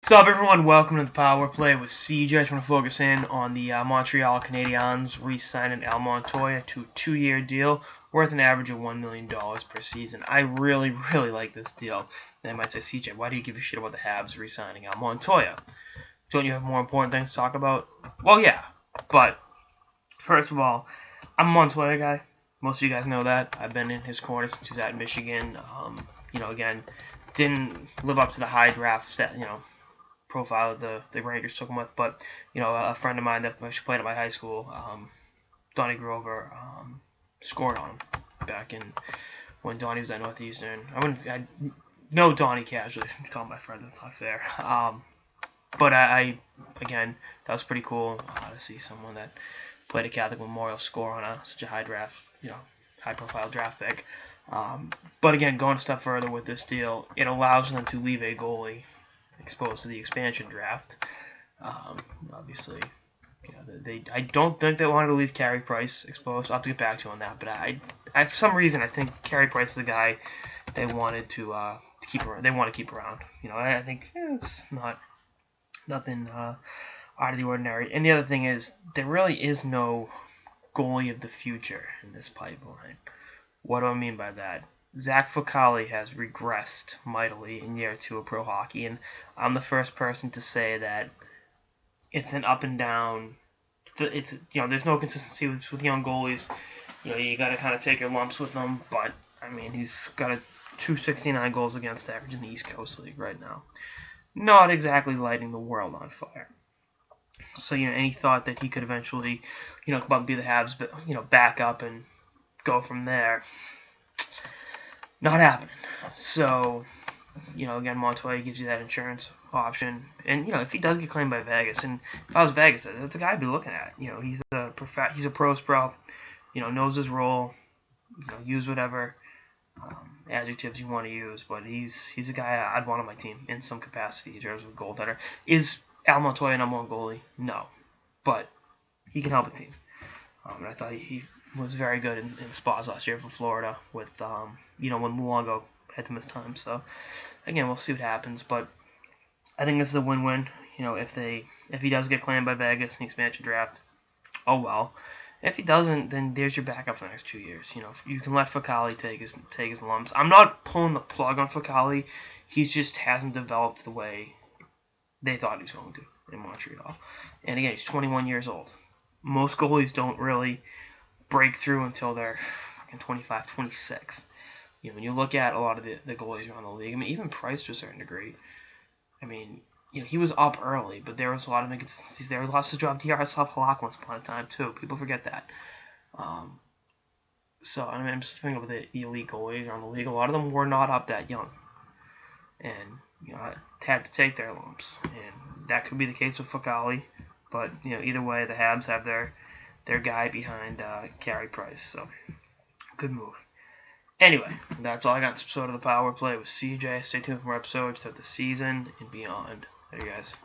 What's up, everyone? Welcome to the Power Play with CJ. I just want to focus in on the Montreal Canadiens re-signing Montoya to a 2-year deal worth an average of $1 million per season. I really like this deal. And I might say, CJ, why do you give a shit about the Habs re-signing Montoya? Don't you have more important things to talk about? Well, yeah, but first of all, I'm a Montoya guy. Most of you guys know that. I've been in his corner since he was at Michigan. Again, didn't live up to the high draft profile that the Rangers took him with, but a friend of mine that actually played at my high school, Donnie Grover, scored on him back in when Donnie was at Northeastern. I know Donnie casually, call my friend, that's not fair. But again, that was pretty cool to see someone that played at Catholic Memorial score on such a high draft, high profile draft pick. But again, going a step further with this deal, it allows them to leave a goalie exposed to the expansion draft. Obviously, I don't think they wanted to leave Carey Price exposed. I'll have to get back to you on that, but I for some reason I think Carey Price is the guy they wanted to keep around. They want to keep around. I think it's nothing out of the ordinary. And the other thing is, there really is no goalie of the future in this pipeline. What do I mean by that? Zach Fucale has regressed mightily in year 2 of pro hockey, and I'm the first person to say that it's an up and down. It's there's no consistency with young goalies. You got to kind of take your lumps with them, but I mean he's got a 269 goals against average in the East Coast League right now. Not exactly lighting the world on fire. So any thought that he could eventually come up and be the Habs, but back up and go from there. Not happening. So, again, Montoya gives you that insurance option. And, if he does get claimed by Vegas, and if I was Vegas, that's a guy I'd be looking at. He's a pros pro, knows his role, use whatever adjectives you want to use, but he's a guy I'd want on my team in some capacity in terms of a goaltender. Is Montoya number one goalie? No. But he can help a team. And I thought he was very good in spots last year for Florida with, when Luongo had to miss time. So, again, we'll see what happens. But I think this is a win-win. If he does get claimed by Vegas in the expansion draft, oh well. If he doesn't, then there's your backup for the next 2 years. You can let Fucale take his lumps. I'm not pulling the plug on Fucale. He just hasn't developed the way they thought he was going to in Montreal. And again, he's 21 years old. Most goalies don't really break through until they're 25, 26. When you look at a lot of the goalies around the league, I mean, even Price to a certain degree, I mean, he was up early, but there was a lot of inconsistencies there. He lost his job to Yaroslav Halak once upon a time, too. People forget that. So, I mean, I'm just thinking of the elite goalies around the league. A lot of them were not up that young. And, had to take their lumps. And that could be the case with Fucale. But, either way, the Habs have their guy behind Carey Price. So, good move. Anyway, that's all I got in this episode of the Power Play with CJ. Stay tuned for more episodes throughout the season and beyond. Later, guys.